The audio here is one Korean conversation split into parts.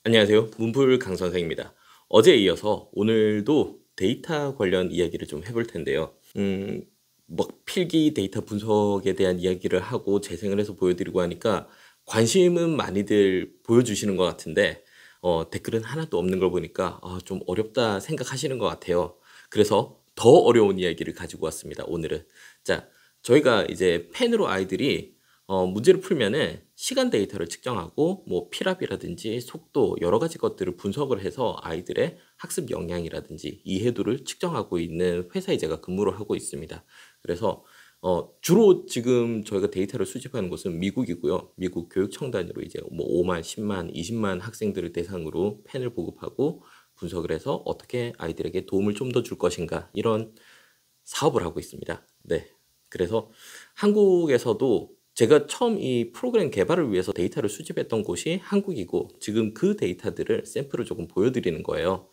안녕하세요. 문풀 강 선생입니다. 어제에 이어서 오늘도 데이터 관련 이야기를 좀 해볼 텐데요. 뭐 필기 데이터 분석에 대한 이야기를 하고 재생을 해서 보여드리고 하니까 관심은 많이들 보여주시는 것 같은데 댓글은 하나도 없는 걸 보니까 좀 어렵다 생각하시는 것 같아요. 그래서 더 어려운 이야기를 가지고 왔습니다. 오늘은. 자, 저희가 이제 펜으로 아이들이 문제를 풀면은 시간 데이터를 측정하고 뭐 필압이라든지 속도 여러 가지 것들을 분석을 해서 아이들의 학습 역량이라든지 이해도를 측정하고 있는 회사에 제가 근무를 하고 있습니다. 그래서 주로 지금 저희가 데이터를 수집하는 곳은 미국이고요. 미국 교육청단으로 이제 뭐 5만, 10만, 20만 학생들을 대상으로 펜을 보급하고 분석을 해서 어떻게 아이들에게 도움을 좀 더 줄 것인가 이런 사업을 하고 있습니다. 네. 그래서 한국에서도 제가 처음 이 프로그램 개발을 위해서 데이터를 수집했던 곳이 한국이고 지금 그 데이터들을 샘플을 조금 보여드리는 거예요.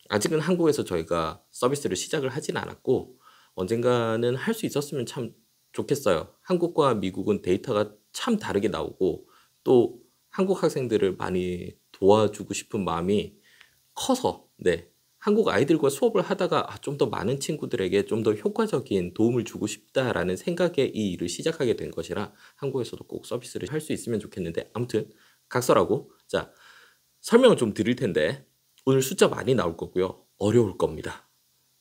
아직은 한국에서 저희가 서비스를 시작을 하진 않았고 언젠가는 할 수 있었으면 참 좋겠어요. 한국과 미국은 데이터가 참 다르게 나오고 또 한국 학생들을 많이 도와주고 싶은 마음이 커서 한국 아이들과 수업을 하다가 좀 더 많은 친구들에게 좀 더 효과적인 도움을 주고 싶다라는 생각에 이 일을 시작하게 된 것이라 한국에서도 꼭 서비스를 할 수 있으면 좋겠는데 아무튼 각설하고 자 설명을 좀 드릴 텐데 오늘 숫자 많이 나올 거고요. 어려울 겁니다.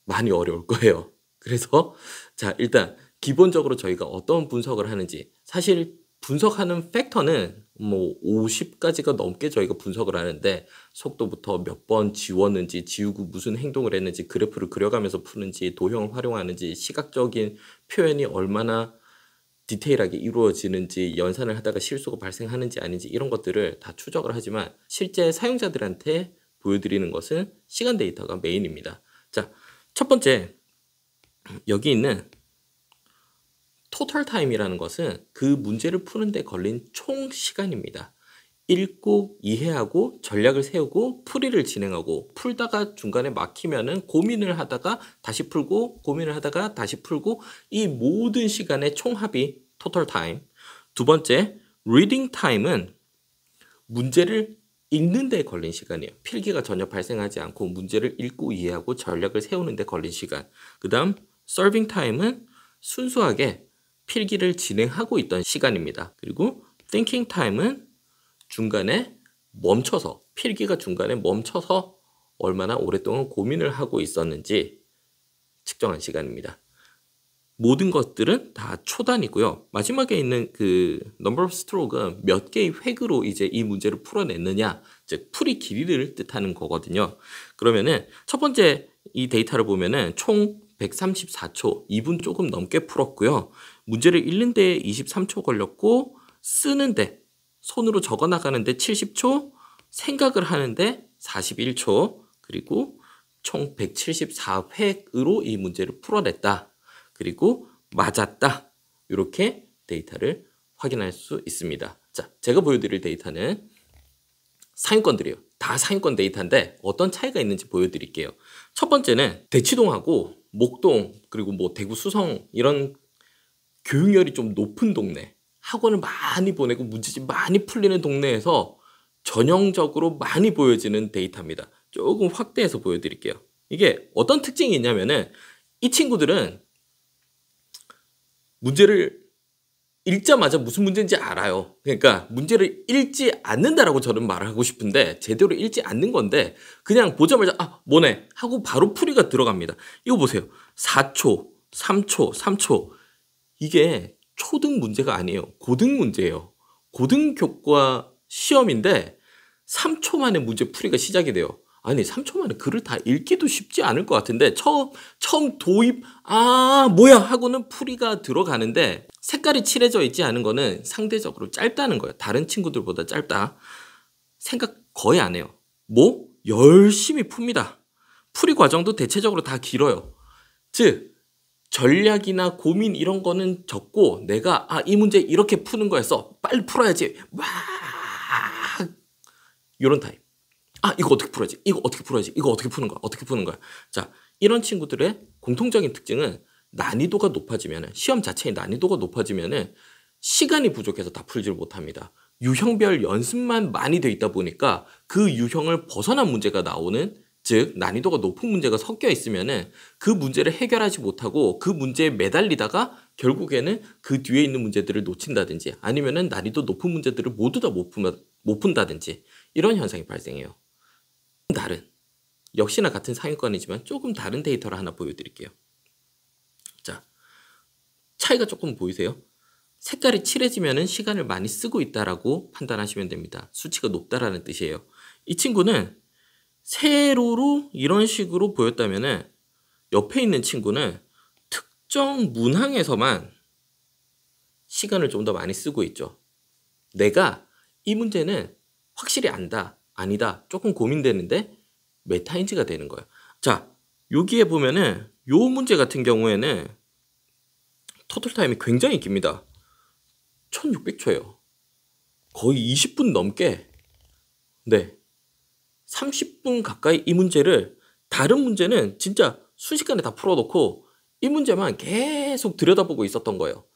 많이 어려울 거예요. 그래서 자 일단 기본적으로 저희가 어떤 분석을 하는지 사실 분석하는 팩터는 뭐 50가지가 넘게 저희가 분석을 하는데 속도부터 몇 번 지웠는지 지우고 무슨 행동을 했는지 그래프를 그려가면서 푸는지 도형을 활용하는지 시각적인 표현이 얼마나 디테일하게 이루어지는지 연산을 하다가 실수가 발생하는지 아닌지 이런 것들을 다 추적을 하지만 실제 사용자들한테 보여드리는 것은 시간 데이터가 메인입니다. 자, 첫 번째 여기 있는 토탈 타임이라는 것은 그 문제를 푸는데 걸린 총 시간입니다. 읽고 이해하고 전략을 세우고 풀이를 진행하고 풀다가 중간에 막히면은 고민을 하다가 다시 풀고 고민을 하다가 다시 풀고 이 모든 시간의 총합이 토탈 타임. 두 번째 리딩 타임은 문제를 읽는 데 걸린 시간이에요. 필기가 전혀 발생하지 않고 문제를 읽고 이해하고 전략을 세우는 데 걸린 시간. 그 다음 서빙 타임은 순수하게 필기를 진행하고 있던 시간입니다. 그리고 thinking time은 중간에 멈춰서 필기가 중간에 멈춰서 얼마나 오랫동안 고민을 하고 있었는지 측정한 시간입니다. 모든 것들은 다 초단이고요. 마지막에 있는 그 number of stroke는 몇 개의 획으로 이제 이 문제를 풀어냈느냐, 즉 풀이 길이를 뜻하는 거거든요. 그러면은 첫 번째 이 데이터를 보면은 총 134초, 2분 조금 넘게 풀었고요. 문제를 읽는 데 23초 걸렸고 쓰는데 손으로 적어 나가는데 70초, 생각을 하는데 41초, 그리고 총 174획으로 이 문제를 풀어냈다. 그리고 맞았다. 이렇게 데이터를 확인할 수 있습니다. 자, 제가 보여드릴 데이터는 사인권들이에요. 다 사인권 데이터인데 어떤 차이가 있는지 보여드릴게요. 첫 번째는 대치동하고 목동 그리고 뭐 대구 수성 이런 교육열이 좀 높은 동네, 학원을 많이 보내고 문제집 많이 풀리는 동네에서 전형적으로 많이 보여지는 데이터입니다. 조금 확대해서 보여드릴게요. 이게 어떤 특징이 있냐면은 이 친구들은 문제를 읽자마자 무슨 문제인지 알아요. 그러니까 문제를 읽지 않는다라고 저는 말을 하고 싶은데 제대로 읽지 않는 건데 그냥 보자마자 뭐네 하고 바로 풀이가 들어갑니다. 이거 보세요. 4초, 3초, 3초. 이게 초등 문제가 아니에요. 고등 문제예요. 고등 교과 시험인데 3초 만에 문제 풀이가 시작이 돼요. 아니 3초 만에 글을 다 읽기도 쉽지 않을 것 같은데 처음 도입 뭐야 하고는 풀이가 들어가는데 색깔이 칠해져 있지 않은 거는 상대적으로 짧다는 거예요. 다른 친구들보다 짧다. 생각 거의 안 해요. 뭐? 열심히 풉니다. 풀이 과정도 대체적으로 다 길어요. 즉 전략이나 고민 이런 거는 적고 내가 이 문제 이렇게 푸는 거였어. 빨리 풀어야지. 막 이런 타입. 이거 어떻게 풀어야지? 이거 어떻게 풀어야지? 이거 어떻게 푸는 거야? 어떻게 푸는 거야? 자, 이런 친구들의 공통적인 특징은 난이도가 높아지면은 시험 자체의 난이도가 높아지면은 시간이 부족해서 다 풀지를 못합니다. 유형별 연습만 많이 돼 있다 보니까 그 유형을 벗어난 문제가 나오는, 즉 난이도가 높은 문제가 섞여 있으면은 그 문제를 해결하지 못하고 그 문제에 매달리다가 결국에는 그 뒤에 있는 문제들을 놓친다든지 아니면은 난이도 높은 문제들을 모두 다 못 푼다든지 이런 현상이 발생해요. 다른, 역시나 같은 상위권이지만 조금 다른 데이터를 하나 보여드릴게요. 자, 차이가 조금 보이세요? 색깔이 칠해지면 시간을 많이 쓰고 있다라고 판단하시면 됩니다. 수치가 높다라는 뜻이에요. 이 친구는 세로로 이런 식으로 보였다면 옆에 있는 친구는 특정 문항에서만 시간을 좀 더 많이 쓰고 있죠. 내가 이 문제는 확실히 안다, 아니다, 조금 고민되는데 메타인지가 되는 거예요. 자, 여기에 보면은 요 문제 같은 경우에는 토탈 타임이 굉장히 깁니다. 1600초예요. 거의 20분 넘게, 네, 30분 가까이 이 문제를, 다른 문제는 진짜 순식간에 다 풀어놓고 이 문제만 계속 들여다보고 있었던 거예요.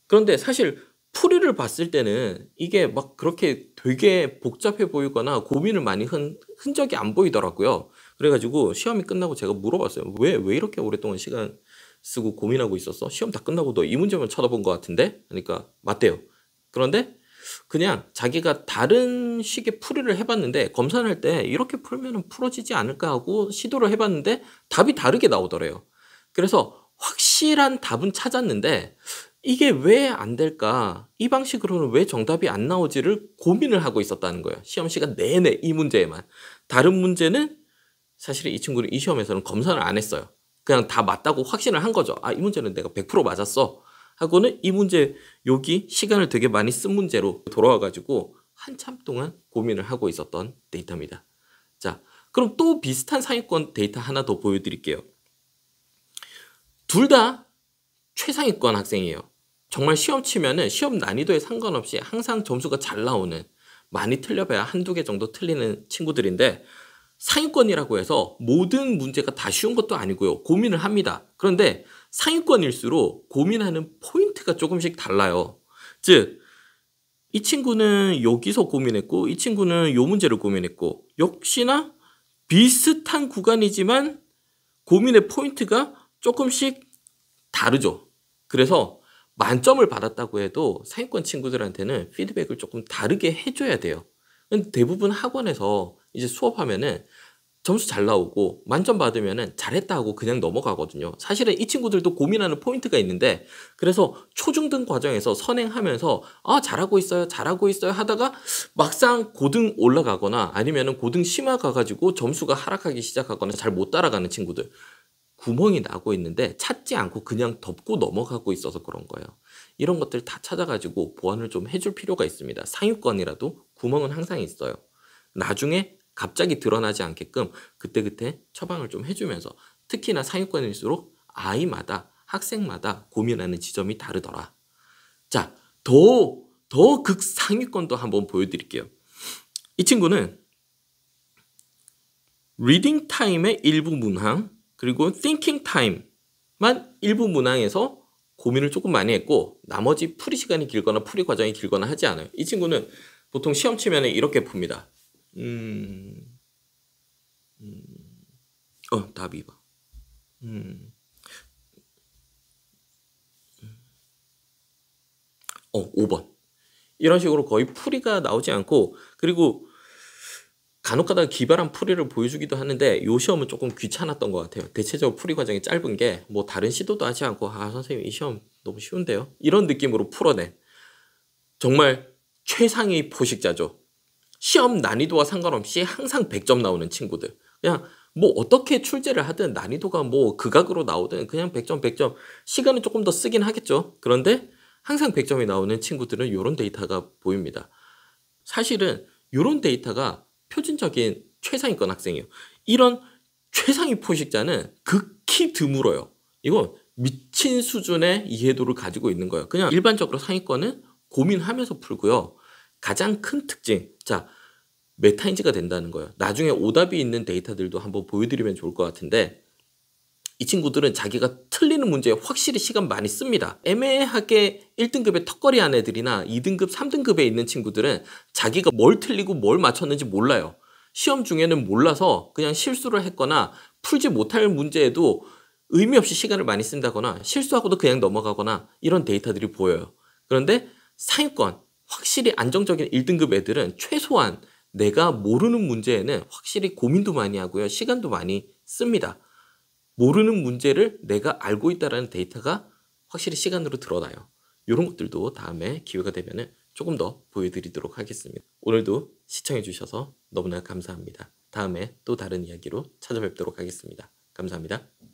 그런데 사실 풀이를 봤을 때는 이게 막 그렇게 되게 복잡해 보이거나 고민을 많이 한 흔적이 안 보이더라고요. 그래가지고 시험이 끝나고 제가 물어봤어요. 왜 이렇게 오랫동안 시간 쓰고 고민하고 있었어? 시험 다 끝나고 너 이 문제만 쳐다본 것 같은데? 그러니까 맞대요. 그런데 그냥 자기가 다른 식의 풀이를 해봤는데 검사를 할 때 이렇게 풀면 풀어지지 않을까 하고 시도를 해봤는데 답이 다르게 나오더래요. 그래서 확실한 답은 찾았는데 이게 왜 안 될까? 이 방식으로는 왜 정답이 안 나오지를 고민을 하고 있었다는 거예요. 시험 시간 내내 이 문제에만. 다른 문제는 사실 이 친구는 이 시험에서는 검사를 안 했어요. 그냥 다 맞다고 확신을 한 거죠. 아, 이 문제는 내가 100% 맞았어. 하고는 이 문제, 여기 시간을 되게 많이 쓴 문제로 돌아와가지고 한참 동안 고민을 하고 있었던 데이터입니다. 자, 그럼 또 비슷한 상위권 데이터 하나 더 보여드릴게요. 둘 다 최상위권 학생이에요. 정말 시험 치면은 시험 난이도에 상관없이 항상 점수가 잘 나오는, 많이 틀려봐야 한두 개 정도 틀리는 친구들인데 상위권이라고 해서 모든 문제가 다 쉬운 것도 아니고요. 고민을 합니다. 그런데 상위권일수록 고민하는 포인트가 조금씩 달라요. 즉, 이 친구는 여기서 고민했고 이 친구는 요 문제를 고민했고 역시나 비슷한 구간이지만 고민의 포인트가 조금씩 다르죠. 그래서 만점을 받았다고 해도 상위권 친구들한테는 피드백을 조금 다르게 해줘야 돼요. 대부분 학원에서 이제 수업하면은 점수 잘 나오고 만점 받으면은 잘했다 하고 그냥 넘어가거든요. 사실은 이 친구들도 고민하는 포인트가 있는데 그래서 초중등 과정에서 선행하면서 잘하고 있어요 하다가 막상 고등 올라가거나 아니면은 고등 심화 가가지고 점수가 하락하기 시작하거나 잘 못 따라가는 친구들, 구멍이 나고 있는데 찾지 않고 그냥 덮고 넘어가고 있어서 그런 거예요. 이런 것들 다 찾아가지고 보완을 좀 해줄 필요가 있습니다. 상위권이라도 구멍은 항상 있어요. 나중에 갑자기 드러나지 않게끔 그때그때 처방을 좀 해주면서, 특히나 상위권일수록 아이마다, 학생마다 고민하는 지점이 다르더라. 자, 더 극상위권도 한번 보여드릴게요. 이 친구는 리딩 타임의 일부 문항 그리고 thinking time만 일부 문항에서 고민을 조금 많이 했고 나머지 풀이 시간이 길거나 풀이 과정이 길거나 하지 않아요. 이 친구는 보통 시험 치면 이렇게 풉니다. 답이 봐. 5번. 이런 식으로 거의 풀이가 나오지 않고, 그리고 간혹가다가 기발한 풀이를 보여주기도 하는데 요 시험은 조금 귀찮았던 것 같아요. 대체적으로 풀이 과정이 짧은 게 뭐 다른 시도도 하지 않고 선생님 이 시험 너무 쉬운데요? 이런 느낌으로 풀어낸 정말 최상위 포식자죠. 시험 난이도와 상관없이 항상 100점 나오는 친구들. 그냥 뭐 어떻게 출제를 하든 난이도가 뭐 극악으로 나오든 그냥 100점 100점, 시간은 조금 더 쓰긴 하겠죠. 그런데 항상 100점이 나오는 친구들은 이런 데이터가 보입니다. 사실은 이런 데이터가 표준적인 최상위권 학생이에요. 이런 최상위 포식자는 극히 드물어요. 이건 미친 수준의 이해도를 가지고 있는 거예요. 그냥 일반적으로 상위권은 고민하면서 풀고요. 가장 큰 특징, 자, 메타인지가 된다는 거예요. 나중에 오답이 있는 데이터들도 한번 보여드리면 좋을 것 같은데 이 친구들은 자기가 틀리는 문제에 확실히 시간 많이 씁니다. 애매하게 1등급의 턱걸이 한 애들이나 2등급, 3등급에 있는 친구들은 자기가 뭘 틀리고 뭘 맞췄는지 몰라요. 시험 중에는 몰라서 그냥 실수를 했거나 풀지 못할 문제에도 의미 없이 시간을 많이 쓴다거나 실수하고도 그냥 넘어가거나 이런 데이터들이 보여요. 그런데 상위권, 확실히 안정적인 1등급 애들은 최소한 내가 모르는 문제에는 확실히 고민도 많이 하고요. 시간도 많이 씁니다. 모르는 문제를 내가 알고 있다는 데이터가 확실히 시간으로 드러나요. 이런 것들도 다음에 기회가 되면 조금 더 보여드리도록 하겠습니다. 오늘도 시청해주셔서 너무나 감사합니다. 다음에 또 다른 이야기로 찾아뵙도록 하겠습니다. 감사합니다.